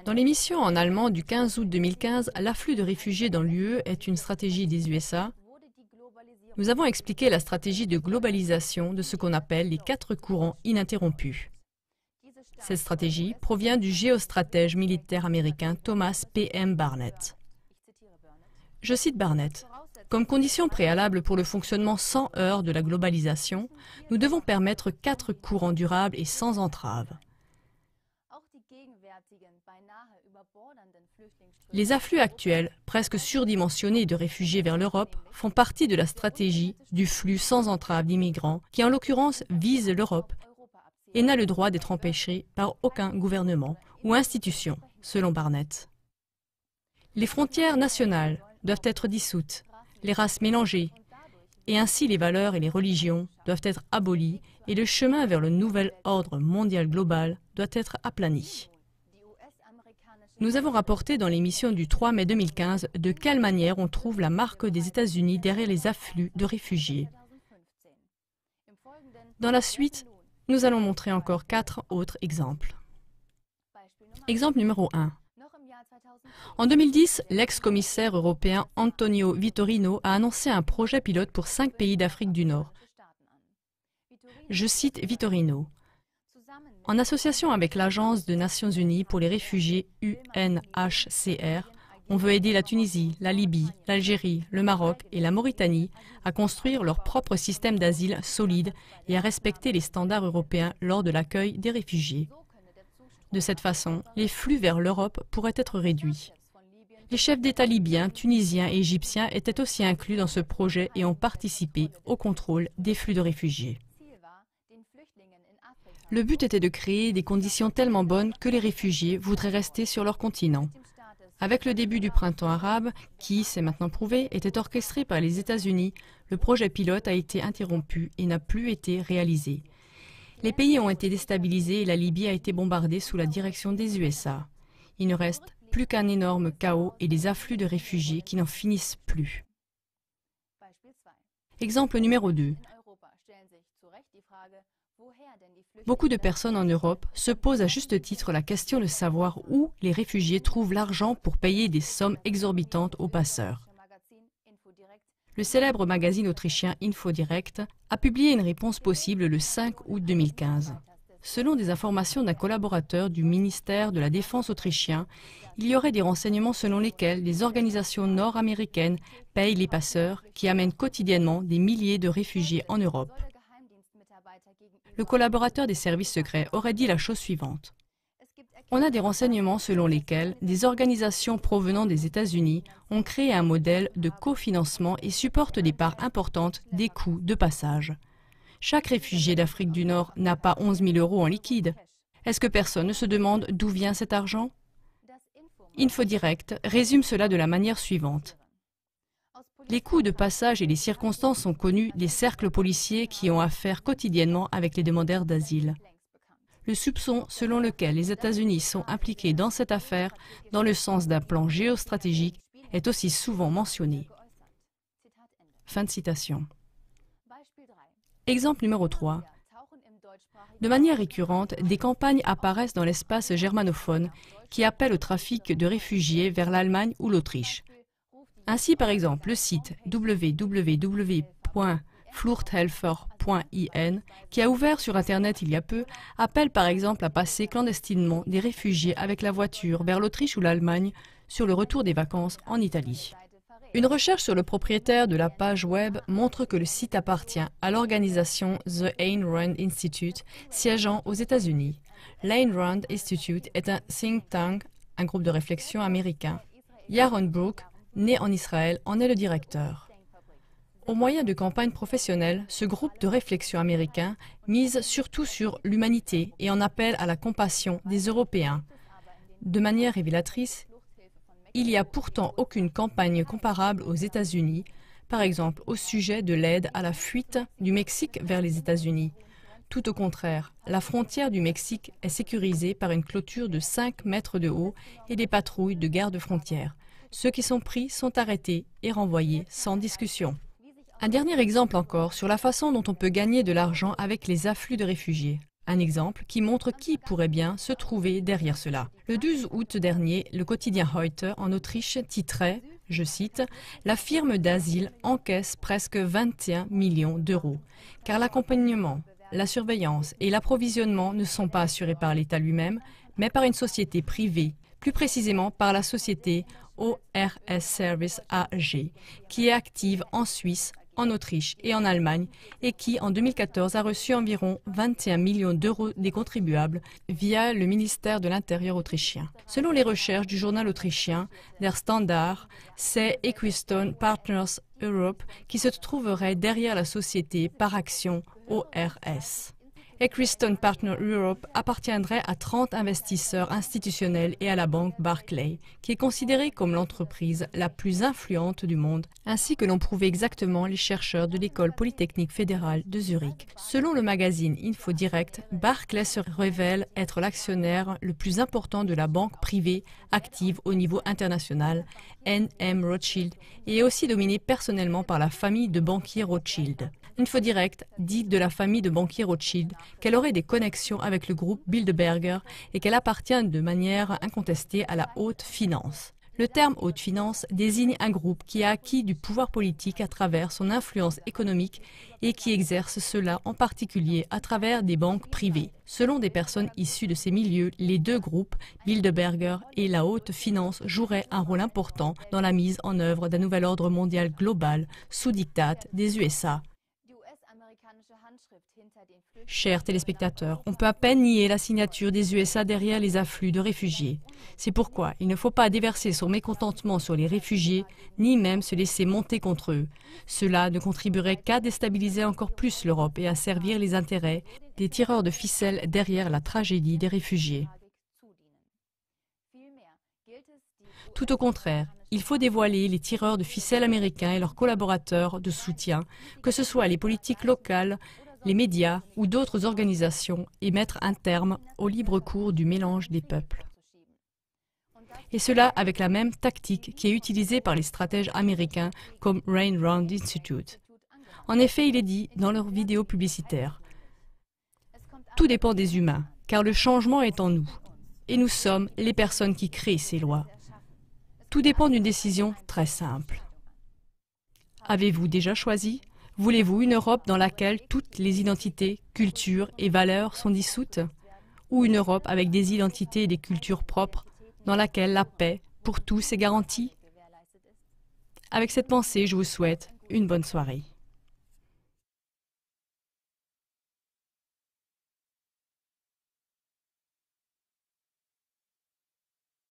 Dans l'émission en allemand du 15 août 2015, l'afflux de réfugiés dans l'UE est une stratégie des USA. Nous avons expliqué la stratégie de globalisation de ce qu'on appelle les 4 courants ininterrompus. Cette stratégie provient du géostratège militaire américain Thomas P.M. Barnett. Je cite Barnett. Comme condition préalable pour le fonctionnement sans heurts de la globalisation, nous devons permettre 4 courants durables et sans entrave. Les afflux actuels, presque surdimensionnés de réfugiés vers l'Europe, font partie de la stratégie du flux sans entrave d'immigrants qui, en l'occurrence, vise l'Europe et n'a le droit d'être empêché par aucun gouvernement ou institution, selon Barnett. Les frontières nationales doivent être dissoutes, les races mélangées, et ainsi les valeurs et les religions doivent être abolies et le chemin vers le nouvel ordre mondial global doit être aplani. Nous avons rapporté dans l'émission du 3 mai 2015 de quelle manière on trouve la marque des États-Unis derrière les afflux de réfugiés. Dans la suite, nous allons montrer encore 4 autres exemples. Exemple numéro 1. En 2010, l'ex-commissaire européen Antonio Vitorino a annoncé un projet pilote pour 5 pays d'Afrique du Nord. Je cite Vitorino. En association avec l'Agence des Nations Unies pour les réfugiés UNHCR, on veut aider la Tunisie, la Libye, l'Algérie, le Maroc et la Mauritanie à construire leur propre système d'asile solide et à respecter les standards européens lors de l'accueil des réfugiés. De cette façon, les flux vers l'Europe pourraient être réduits. Les chefs d'État libyens, tunisiens et égyptiens étaient aussi inclus dans ce projet et ont participé au contrôle des flux de réfugiés. Le but était de créer des conditions tellement bonnes que les réfugiés voudraient rester sur leur continent. Avec le début du printemps arabe, qui, c'est maintenant prouvé, était orchestré par les États-Unis, le projet pilote a été interrompu et n'a plus été réalisé. Les pays ont été déstabilisés et la Libye a été bombardée sous la direction des USA. Il ne reste plus qu'un énorme chaos et des afflux de réfugiés qui n'en finissent plus. Exemple numéro 2. Beaucoup de personnes en Europe se posent à juste titre la question de savoir où les réfugiés trouvent l'argent pour payer des sommes exorbitantes aux passeurs. Le célèbre magazine autrichien InfoDirect a publié une réponse possible le 5 août 2015. Selon des informations d'un collaborateur du ministère de la Défense autrichien, il y aurait des renseignements selon lesquels les organisations nord-américaines payent les passeurs qui amènent quotidiennement des milliers de réfugiés en Europe. Le collaborateur des services secrets aurait dit la chose suivante. On a des renseignements selon lesquels des organisations provenant des États-Unis ont créé un modèle de cofinancement et supportent des parts importantes des coûts de passage. Chaque réfugié d'Afrique du Nord n'a pas 11 000 € en liquide. Est-ce que personne ne se demande d'où vient cet argent? InfoDirect résume cela de la manière suivante. Les coûts de passage et les circonstances sont connus des cercles policiers qui ont affaire quotidiennement avec les demandeurs d'asile. Le soupçon selon lequel les États-Unis sont impliqués dans cette affaire, dans le sens d'un plan géostratégique, est aussi souvent mentionné. Fin de citation. Exemple numéro 3. De manière récurrente, des campagnes apparaissent dans l'espace germanophone qui appellent au trafic de réfugiés vers l'Allemagne ou l'Autriche. Ainsi, par exemple, le site www.fluchthelfer.in, qui a ouvert sur Internet il y a peu, appelle par exemple à passer clandestinement des réfugiés avec la voiture vers l'Autriche ou l'Allemagne sur le retour des vacances en Italie. Une recherche sur le propriétaire de la page web montre que le site appartient à l'organisation The Ayn Rand Institute, siégeant aux États-Unis. L'Ayn Rand Institute est un think tank, un groupe de réflexion américain. Yaron Brook, né en Israël, en est le directeur. Au moyen de campagnes professionnelles, ce groupe de réflexion américain mise surtout sur l'humanité et en appelle à la compassion des Européens. De manière révélatrice, il n'y a pourtant aucune campagne comparable aux États-Unis, par exemple au sujet de l'aide à la fuite du Mexique vers les États-Unis. Tout au contraire, la frontière du Mexique est sécurisée par une clôture de 5 mètres de haut et des patrouilles de garde-frontières. Ceux qui sont pris sont arrêtés et renvoyés sans discussion. Un dernier exemple encore sur la façon dont on peut gagner de l'argent avec les afflux de réfugiés. Un exemple qui montre qui pourrait bien se trouver derrière cela. Le 12 août dernier, le quotidien Heute en Autriche titrait, je cite, « La firme d'asile encaisse presque 21 millions d'euros, car l'accompagnement, la surveillance et l'approvisionnement ne sont pas assurés par l'État lui-même, mais par une société privée, plus précisément par la société ORS Service AG, qui est active en Suisse, en Autriche et en Allemagne et qui, en 2014, a reçu environ 21 millions d'euros des contribuables via le ministère de l'Intérieur autrichien. Selon les recherches du journal autrichien Der Standard, c'est Equistone Partners Europe qui se trouverait derrière la société par action ORS. Equistone Partners Europe appartiendrait à 30 investisseurs institutionnels et à la banque Barclays, qui est considérée comme l'entreprise la plus influente du monde, ainsi que l'ont prouvé exactement les chercheurs de l'École polytechnique fédérale de Zurich. Selon le magazine InfoDirect, Barclays se révèle être l'actionnaire le plus important de la banque privée active au niveau international, N.M. Rothschild, et est aussi dominée personnellement par la famille de banquiers Rothschild. InfoDirect dit de la famille de banquiers Rothschild qu'elle aurait des connexions avec le groupe Bilderberger et qu'elle appartient de manière incontestée à la haute finance. Le terme haute finance désigne un groupe qui a acquis du pouvoir politique à travers son influence économique et qui exerce cela en particulier à travers des banques privées. Selon des personnes issues de ces milieux, les deux groupes, Bilderberger et la haute finance, joueraient un rôle important dans la mise en œuvre d'un nouvel ordre mondial global sous diktat des USA. Chers téléspectateurs, on peut à peine nier la signature des USA derrière les afflux de réfugiés. C'est pourquoi il ne faut pas déverser son mécontentement sur les réfugiés, ni même se laisser monter contre eux. Cela ne contribuerait qu'à déstabiliser encore plus l'Europe et à servir les intérêts des tireurs de ficelles derrière la tragédie des réfugiés. Tout au contraire, il faut dévoiler les tireurs de ficelles américains et leurs collaborateurs de soutien, que ce soit les politiques locales, les médias ou d'autres organisations, et mettre un terme au libre cours du mélange des peuples. Et cela avec la même tactique qui est utilisée par les stratèges américains comme Ayn Rand Institute. En effet, il est dit dans leurs vidéos publicitaires, « Tout dépend des humains, car le changement est en nous, et nous sommes les personnes qui créent ces lois. Tout dépend d'une décision très simple. Avez-vous déjà choisi ? Voulez-vous une Europe dans laquelle toutes les identités, cultures et valeurs sont dissoutes ? Ou une Europe avec des identités et des cultures propres, dans laquelle la paix pour tous est garantie ? Avec cette pensée, je vous souhaite une bonne soirée.